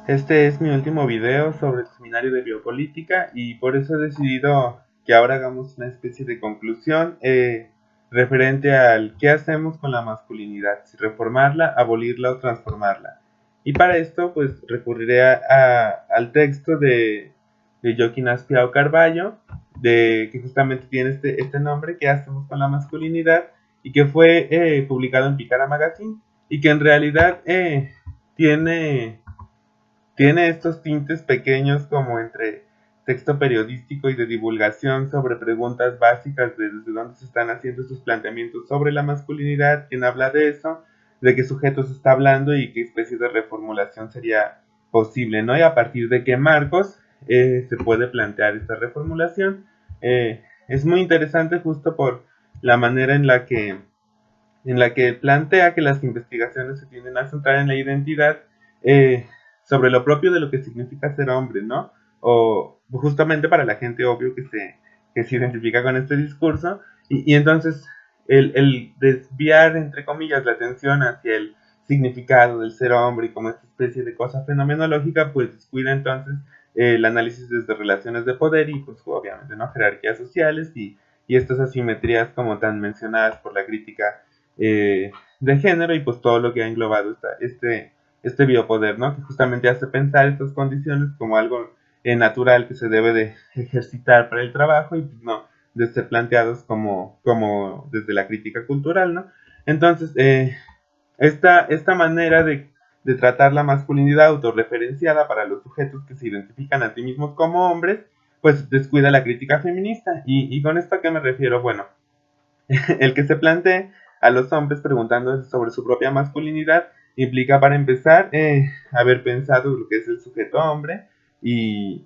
Este es mi último video sobre el seminario de biopolítica y por eso he decidido que ahora hagamos una especie de conclusión referente al qué hacemos con la masculinidad, si reformarla, abolirla o transformarla. Y para esto pues recurriré al texto de Joaquín Aspiao Carballo, que justamente tiene este nombre, qué hacemos con la masculinidad, y que fue publicado en Picara Magazine y que en realidad tiene tiene estos tintes pequeños como entre texto periodístico y de divulgación sobre preguntas básicas de desde dónde se están haciendo estos planteamientos sobre la masculinidad, quién habla de eso, de qué sujeto se está hablando y qué especie de reformulación sería posible, ¿no? Y a partir de qué marcos se puede plantear esta reformulación. Es muy interesante justo por la manera en la que plantea que las investigaciones se tienden a centrar en la identidad sobre lo propio de lo que significa ser hombre, ¿no? O justamente para la gente obvio que se identifica con este discurso, y entonces el desviar, entre comillas, la atención hacia el significado del ser hombre y como esta especie de cosa fenomenológica, pues descuida entonces el análisis desde relaciones de poder y pues obviamente, ¿no? Jerarquías sociales y estas asimetrías como tan mencionadas por la crítica de género y pues todo lo que ha englobado este biopoder, ¿no? Que justamente hace pensar estas condiciones como algo natural que se debe de ejercitar para el trabajo y pues no de ser planteados como desde la crítica cultural, ¿no? Entonces, esta manera de tratar la masculinidad autorreferenciada para los sujetos que se identifican a sí mismos como hombres, pues descuida la crítica feminista. ¿Y con esto a qué me refiero? Bueno, el que se plantee a los hombres preguntando sobre su propia masculinidad implica, para empezar, haber pensado lo que es el sujeto hombre y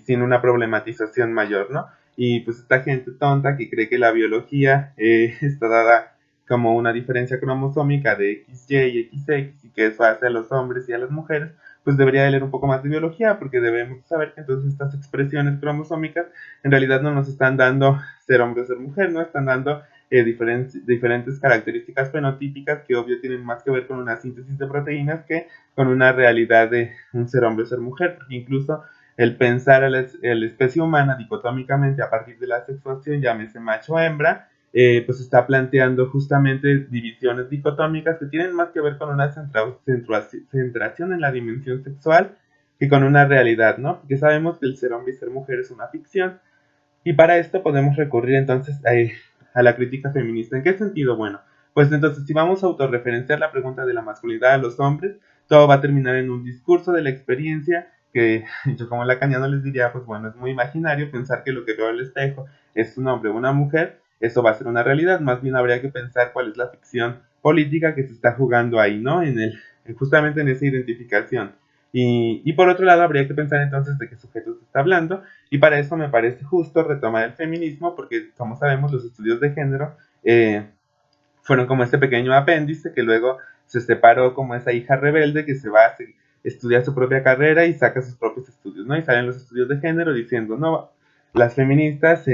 sin una problematización mayor, ¿no? Y pues esta gente tonta que cree que la biología está dada como una diferencia cromosómica de XY y XX y que eso hace a los hombres y a las mujeres, pues debería de leer un poco más de biología porque debemos saber que entonces estas expresiones cromosómicas en realidad no nos están dando ser hombre o ser mujer, no están dando diferentes características fenotípicas que obvio tienen más que ver con una síntesis de proteínas que con una realidad de un ser hombre o ser mujer, porque incluso el pensar a la especie humana dicotómicamente a partir de la sexuación, llámese macho o hembra, pues está planteando justamente divisiones dicotómicas que tienen más que ver con una centración en la dimensión sexual que con una realidad, ¿no? Porque sabemos que el ser hombre y ser mujer es una ficción, y para esto podemos recurrir entonces a la crítica feminista. ¿En qué sentido? Bueno, pues entonces si vamos a autorreferenciar la pregunta de la masculinidad a los hombres, todo va a terminar en un discurso de la experiencia que yo como lacaniano les diría, pues bueno, es muy imaginario pensar que lo que veo al espejo es un hombre o una mujer, eso va a ser una realidad, más bien habría que pensar cuál es la ficción política que se está jugando ahí, ¿no? Justamente en esa identificación. Y por otro lado, habría que pensar entonces de qué sujeto se está hablando, y para eso me parece justo retomar el feminismo, porque como sabemos los estudios de género fueron como este pequeño apéndice que luego se separó como esa hija rebelde que se va a estudiar su propia carrera y saca sus propios estudios, ¿no? Y salen los estudios de género diciendo, no, las feministas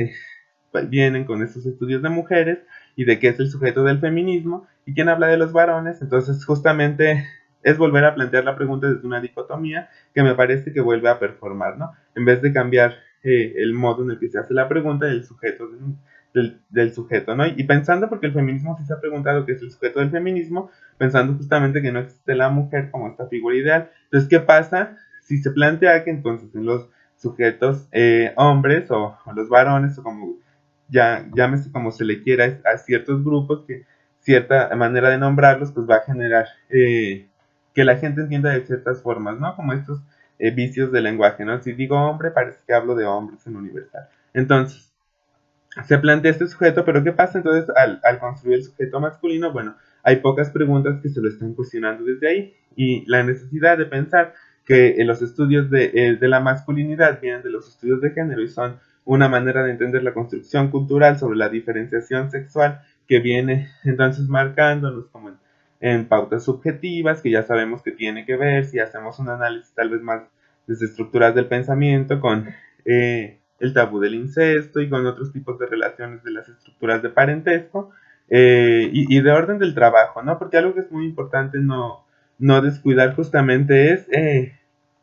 vienen con estos estudios de mujeres y de qué es el sujeto del feminismo y quién habla de los varones. Entonces justamente es volver a plantear la pregunta desde una dicotomía que me parece que vuelve a performar, ¿no? En vez de cambiar el modo en el que se hace la pregunta del sujeto del sujeto, ¿no? Y pensando, porque el feminismo sí se ha preguntado qué es el sujeto del feminismo, pensando justamente que no existe la mujer como esta figura ideal. Entonces, ¿qué pasa si se plantea que entonces en los sujetos hombres o los varones o como llámese como se le quiera a ciertos grupos, que cierta manera de nombrarlos pues va a generar que la gente entienda de ciertas formas, ¿no? Como estos vicios del lenguaje, ¿no? Si digo hombre, parece que hablo de hombres en universal. Entonces, se plantea este sujeto, pero ¿qué pasa entonces al construir el sujeto masculino? Bueno, hay pocas preguntas que se lo están cuestionando desde ahí, y la necesidad de pensar que los estudios de la masculinidad vienen de los estudios de género y son una manera de entender la construcción cultural sobre la diferenciación sexual que viene entonces marcándonos como en pautas subjetivas, que ya sabemos que tiene que ver, si hacemos un análisis tal vez más desde estructuras del pensamiento, con el tabú del incesto y con otros tipos de relaciones de las estructuras de parentesco y de orden del trabajo, ¿no? Porque algo que es muy importante no descuidar justamente es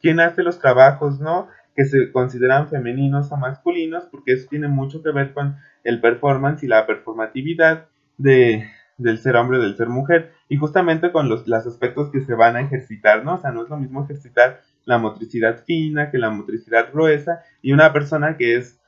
quién hace los trabajos, ¿no? Que se consideran femeninos o masculinos, porque eso tiene mucho que ver con el performance y la performatividad del ser hombre o del ser mujer, y justamente con los aspectos que se van a ejercitar, ¿no? O sea, no es lo mismo ejercitar la motricidad fina que la motricidad gruesa, y una persona que es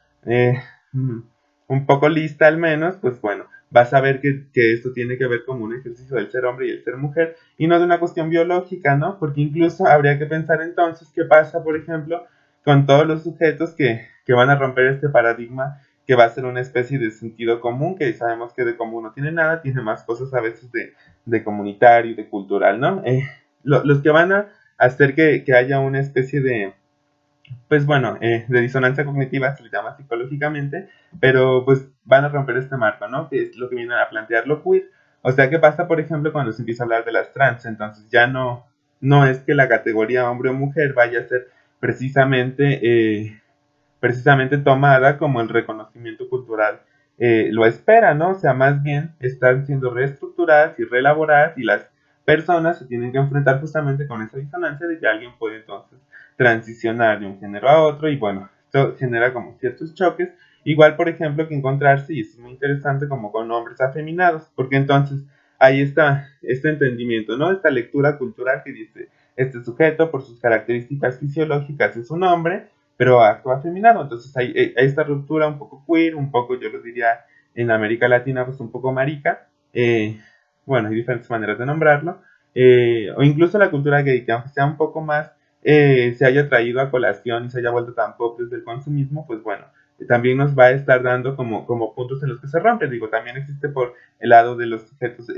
un poco lista al menos, pues bueno, vas a ver que esto tiene que ver como un ejercicio del ser hombre y el ser mujer, y no de una cuestión biológica, ¿no? Porque incluso habría que pensar entonces qué pasa, por ejemplo, con todos los sujetos que van a romper este paradigma, que va a ser una especie de sentido común, que sabemos que de común no tiene nada, tiene más cosas a veces de comunitario y de cultural, ¿no? Los que van a hacer que haya una especie de, pues bueno, de disonancia cognitiva, se le llama psicológicamente, pero pues van a romper este marco, ¿no? Que es lo que vienen a plantear lo queer. O sea, ¿qué pasa, por ejemplo, cuando se empieza a hablar de las trans? Entonces ya no es que la categoría hombre o mujer vaya a ser precisamente, precisamente tomada como el reconocimiento cultural lo espera, ¿no? O sea, más bien están siendo reestructuradas y reelaboradas, y las personas se tienen que enfrentar justamente con esa disonancia de que alguien puede entonces transicionar de un género a otro, y bueno, esto genera como ciertos choques, igual por ejemplo que encontrarse, y esto es muy interesante, como con hombres afeminados, porque entonces ahí está este entendimiento, ¿no? Esta lectura cultural que dice, este sujeto por sus características fisiológicas es un hombre, pero actúa afeminado. Entonces hay esta ruptura un poco queer, un poco, yo lo diría en América Latina, pues un poco marica. Bueno, hay diferentes maneras de nombrarlo. O incluso la cultura gay, que aunque sea un poco más, se haya traído a colación y se haya vuelto tan pop desde el consumismo, pues bueno, también nos va a estar dando como puntos en los que se rompe. Digo, también existe por el lado de los sujetos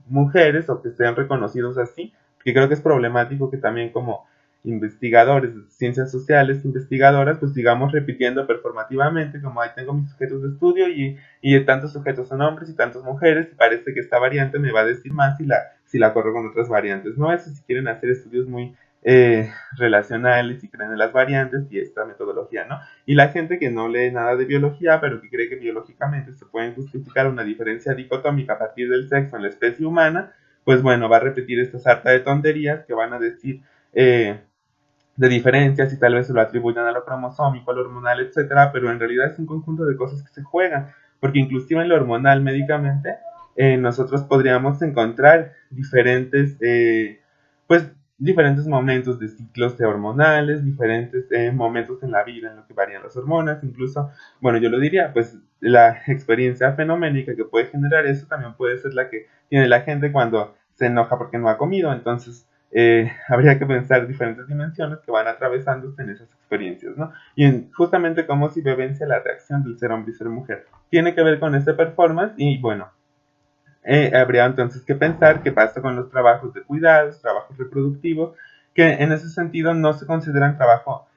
mujeres, o que sean reconocidos así, que creo que es problemático que también como investigadores de ciencias sociales, investigadoras, pues sigamos repitiendo performativamente, como ahí tengo mis sujetos de estudio y tantos sujetos son hombres y tantas mujeres, y parece que esta variante me va a decir más si la corro con otras variantes, ¿no? Eso si quieren hacer estudios muy relacionales y creen en las variantes y esta metodología, ¿no? Y la gente que no lee nada de biología, pero que cree que biológicamente se puede justificar una diferencia dicotómica a partir del sexo en la especie humana, pues bueno, va a repetir esta sarta de tonterías que van a decir de diferencias, y tal vez se lo atribuyan a lo cromosómico, a lo hormonal, etcétera, pero en realidad es un conjunto de cosas que se juegan, porque inclusive en lo hormonal médicamente nosotros podríamos encontrar diferentes, pues diferentes momentos de ciclos de hormonales, diferentes momentos en la vida en los que varían las hormonas, incluso, bueno, yo lo diría, pues la experiencia fenoménica que puede generar eso también puede ser la que tiene la gente cuando se enoja porque no ha comido. Entonces habría que pensar diferentes dimensiones que van atravesándose en esas experiencias, ¿no? Y justamente cómo se vivencia la reacción del ser hombre y ser mujer. Tiene que ver con ese performance, y bueno, habría entonces que pensar qué pasa con los trabajos de cuidados, trabajos reproductivos, que en ese sentido no se consideran trabajo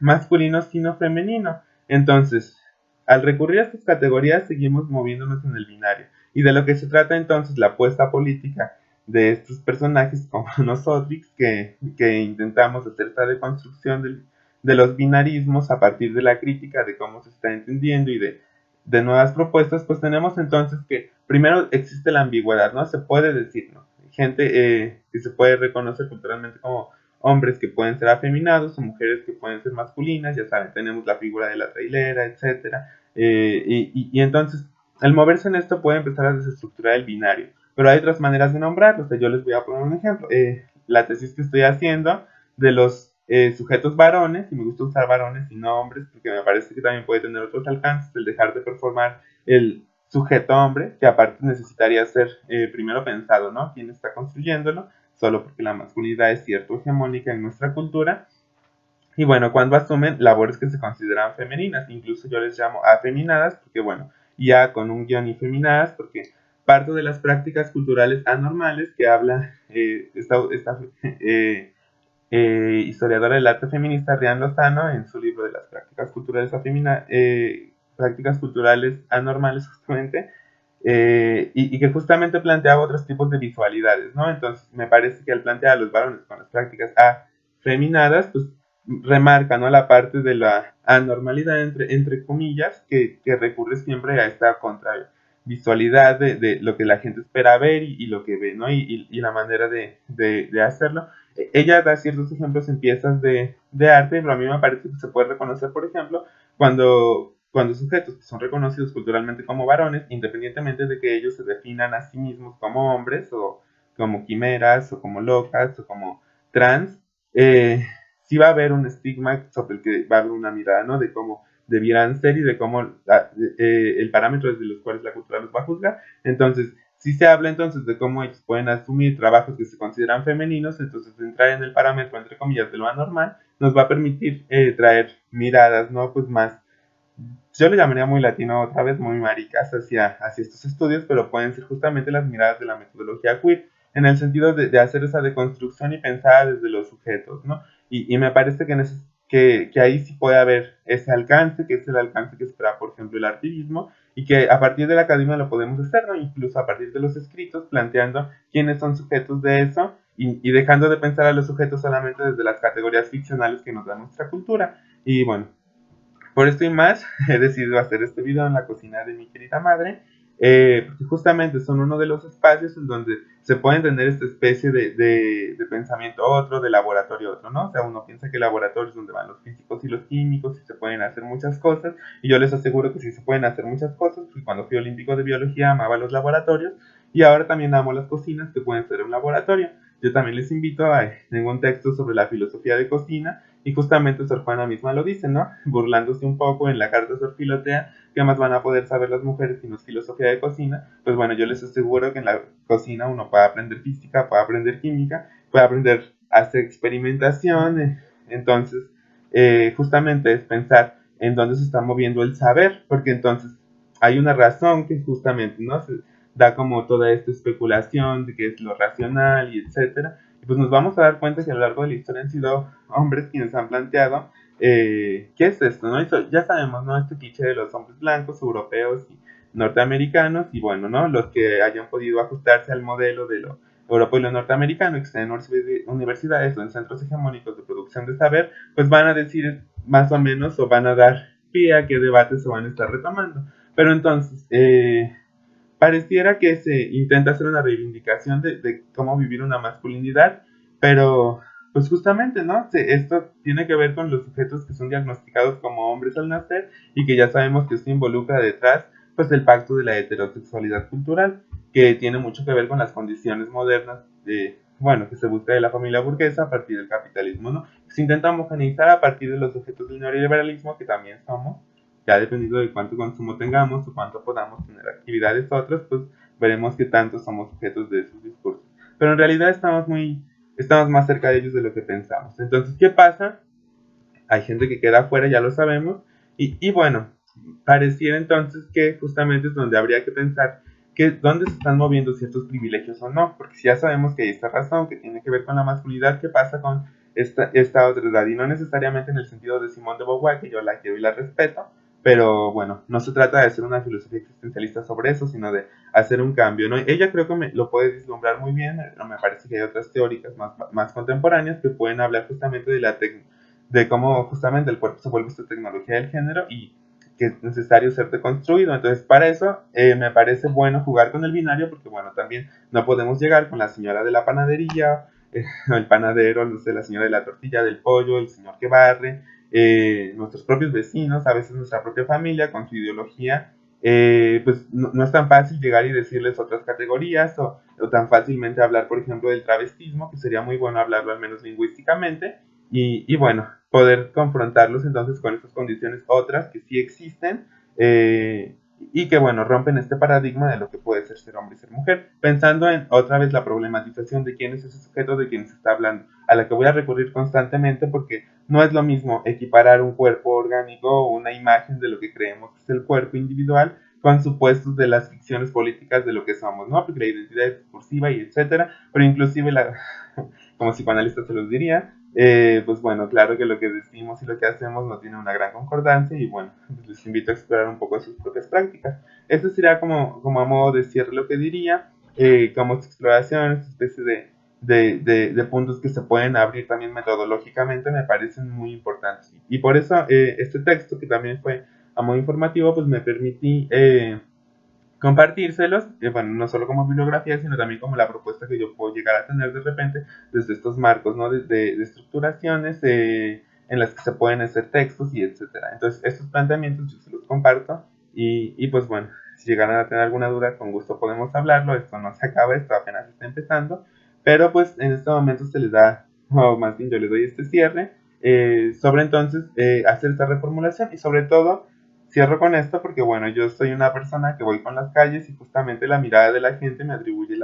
masculino sino femenino. Entonces, al recurrir a estas categorías seguimos moviéndonos en el binario. Y de lo que se trata entonces la apuesta política de estos personajes como nosotros, que intentamos hacer esta deconstrucción de los binarismos a partir de la crítica de cómo se está entendiendo y de nuevas propuestas, pues tenemos entonces que primero existe la ambigüedad, ¿no? Se puede decir, ¿no? Gente que se puede reconocer culturalmente como hombres que pueden ser afeminados, o mujeres que pueden ser masculinas, ya saben, tenemos la figura de la trailera, etcétera, y entonces al moverse en esto puede empezar a desestructurar el binario, pero hay otras maneras de nombrarlo. O sea, yo les voy a poner un ejemplo. La tesis que estoy haciendo de los sujetos varones, y me gusta usar varones y no hombres, porque me parece que también puede tener otros alcances, el dejar de performar el sujeto hombre, que aparte necesitaría ser primero pensado, ¿no? ¿Quién está construyéndolo? Solo porque la masculinidad es cierto hegemónica en nuestra cultura. Y bueno, cuando asumen labores que se consideran femeninas, incluso yo les llamo afeminadas, porque bueno, ya con un guión y feminadas, porque parto de las prácticas culturales anormales que habla esta historiadora del arte feminista Rian Lozano en su libro de las prácticas culturales anormales, justamente, y que justamente planteaba otros tipos de visualidades, ¿no? Entonces me parece que al plantear a los varones con las prácticas afeminadas, pues remarca, ¿no?, la parte de la anormalidad, entre comillas, que recurre siempre a esta contravisualidad de lo que la gente espera ver y lo que ve, ¿no? Y la manera de hacerlo. Ella da ciertos ejemplos en piezas de arte, pero a mí me parece que se puede reconocer, por ejemplo, cuando sujetos que son reconocidos culturalmente como varones, independientemente de que ellos se definan a sí mismos como hombres o como quimeras o como locas o como trans, sí va a haber un estigma sobre el que va a haber una mirada, ¿no? De cómo debieran ser y de cómo el parámetro desde los cuales la cultura los va a juzgar. Entonces, si se habla entonces de cómo ellos pueden asumir trabajos que se consideran femeninos, entonces entrar en el parámetro, entre comillas, de lo anormal, nos va a permitir traer miradas, ¿no? Pues más, yo le llamaría muy latino otra vez, muy maricas hacia estos estudios, pero pueden ser justamente las miradas de la metodología queer, en el sentido de hacer esa deconstrucción y pensar desde los sujetos, ¿no? Y me parece que ahí sí puede haber ese alcance, que es el alcance que espera, por ejemplo, el artivismo, y que a partir de la academia lo podemos hacer, ¿no? Incluso a partir de los escritos, planteando quiénes son sujetos de eso y dejando de pensar a los sujetos solamente desde las categorías ficcionales que nos da nuestra cultura. Y bueno, por esto y más, he decidido hacer este video en la cocina de mi querida madre, porque justamente son uno de los espacios en donde se puede entender esta especie de pensamiento otro, de laboratorio otro, ¿no? O sea, uno piensa que el laboratorio es donde van los físicos y los químicos y se pueden hacer muchas cosas, y yo les aseguro que sí se pueden hacer muchas cosas, porque cuando fui olímpico de biología amaba los laboratorios, y ahora también amo las cocinas que pueden ser un laboratorio. Yo también les invito a tengo un texto sobre la filosofía de cocina, y justamente Sor Juana misma lo dice, ¿no? Burlándose un poco en la carta Sor Filotea, ¿qué más van a poder saber las mujeres si no es filosofía de cocina? Pues bueno, yo les aseguro que en la cocina uno puede aprender física, puede aprender química, puede aprender a hacer experimentación, entonces justamente es pensar en dónde se está moviendo el saber, porque entonces hay una razón que justamente, ¿no? Se da como toda esta especulación de qué es lo racional y etcétera, y pues nos vamos a dar cuenta que a lo largo de la historia han sido hombres quienes han planteado qué es esto, ¿no? Eso, ya sabemos, ¿no? Este cliché de los hombres blancos, europeos y norteamericanos, y bueno, ¿no? Los que hayan podido ajustarse al modelo de lo europeo y lo norteamericano, que estén en universidades o en centros hegemónicos de producción de saber, pues van a decir más o menos o van a dar pie a qué debates se van a estar retomando. Pero entonces, pareciera que se intenta hacer una reivindicación de cómo vivir una masculinidad, pero pues justamente, ¿no? Esto tiene que ver con los sujetos que son diagnosticados como hombres al nacer y que ya sabemos que esto involucra detrás pues el pacto de la heterosexualidad cultural, que tiene mucho que ver con las condiciones modernas bueno, que se busca de la familia burguesa a partir del capitalismo, ¿no? Se intenta homogeneizar a partir de los sujetos del neoliberalismo, que también somos, ya dependiendo de cuánto consumo tengamos o cuánto podamos tener actividades otras, pues veremos qué tanto somos sujetos de esos discursos. Pero en realidad estamos más cerca de ellos de lo que pensamos. Entonces, ¿qué pasa? Hay gente que queda afuera, ya lo sabemos, y bueno, pareciera entonces que justamente es donde habría que pensar que dónde se están moviendo ciertos privilegios o no, porque si ya sabemos que hay esta razón que tiene que ver con la masculinidad, ¿qué pasa con esta otra edad? Y no necesariamente en el sentido de Simone de Beauvoir, que yo la quiero y la respeto, pero bueno, no se trata de hacer una filosofía existencialista sobre eso, sino de hacer un cambio, ¿no? Ella creo que lo puede vislumbrar muy bien, no me parece que hay otras teóricas más contemporáneas que pueden hablar justamente de cómo justamente el cuerpo se vuelve esta tecnología del género y que es necesario ser deconstruido. Entonces, para eso me parece bueno jugar con el binario, porque bueno, también no podemos llegar con la señora de la panadería, el panadero, no sé, la señora de la tortilla, del pollo, el señor que barre, nuestros propios vecinos, a veces nuestra propia familia con su ideología, pues no es tan fácil llegar y decirles otras categorías o tan fácilmente hablar, por ejemplo, del travestismo, que sería muy bueno hablarlo al menos lingüísticamente, y bueno, poder confrontarlos entonces con estas condiciones otras que sí existen y que bueno, rompen este paradigma de lo que puede ser hombre y ser mujer, pensando en otra vez la problematización de quién es ese sujeto de quien se está hablando, a la que voy a recurrir constantemente porque no es lo mismo equiparar un cuerpo orgánico o una imagen de lo que creemos que es el cuerpo individual con supuestos de las ficciones políticas de lo que somos, ¿no? Porque la identidad es discursiva y etcétera, pero inclusive como psicoanalista se los diría, pues bueno, claro que lo que decimos y lo que hacemos no tiene una gran concordancia y bueno, pues les invito a explorar un poco sus propias prácticas. Esto sería como a modo de cierre lo que diría, como esta exploración, esta especie de puntos que se pueden abrir también metodológicamente me parecen muy importantes. Y por eso este texto, que también fue a modo informativo, pues me permití compartírselos, bueno, no solo como bibliografía, sino también como la propuesta que yo puedo llegar a tener de repente desde estos marcos, ¿no? De estructuraciones en las que se pueden hacer textos y etcétera. Entonces, estos planteamientos yo se los comparto y pues bueno, si llegaran a tener alguna duda, con gusto podemos hablarlo. Esto no se acaba, esto apenas está empezando, pero pues en este momento se les da, o más bien yo les doy este cierre sobre entonces hacer esta reformulación y sobre todo cierro con esto porque, bueno, yo soy una persona que voy con las calles y justamente la mirada de la gente me atribuye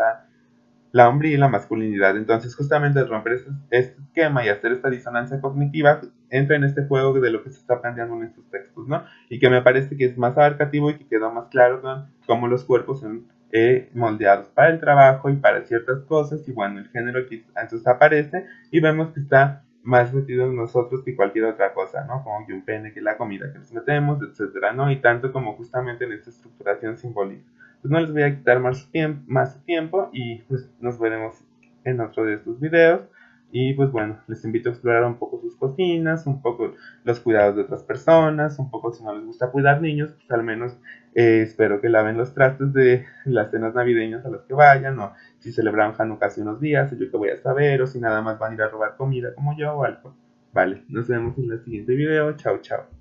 la hombría y la masculinidad. Entonces, justamente romper este esquema y hacer esta disonancia cognitiva entra en este juego de lo que se está planteando en estos textos, ¿no? Y que me parece que es más abarcativo y que quedó más claro con cómo los cuerpos son moldeados para el trabajo y para ciertas cosas. Y bueno, el género aquí entonces aparece y vemos que está más metido en nosotros que cualquier otra cosa, ¿no? Como que un pene, que la comida que nos metemos, etcétera, ¿no? Y tanto como justamente en esta estructuración simbólica. Pues no les voy a quitar más tiempo y pues nos veremos en otro de estos videos. Y pues bueno, les invito a explorar un poco sus cocinas, un poco los cuidados de otras personas, un poco si no les gusta cuidar niños, pues al menos espero que laven los trastes de las cenas navideñas a las que vayan, o si celebraron Hanukkah hace unos días, yo que voy a saber, o si nada más van a ir a robar comida como yo o algo. Vale, nos vemos en el siguiente video, chao chao.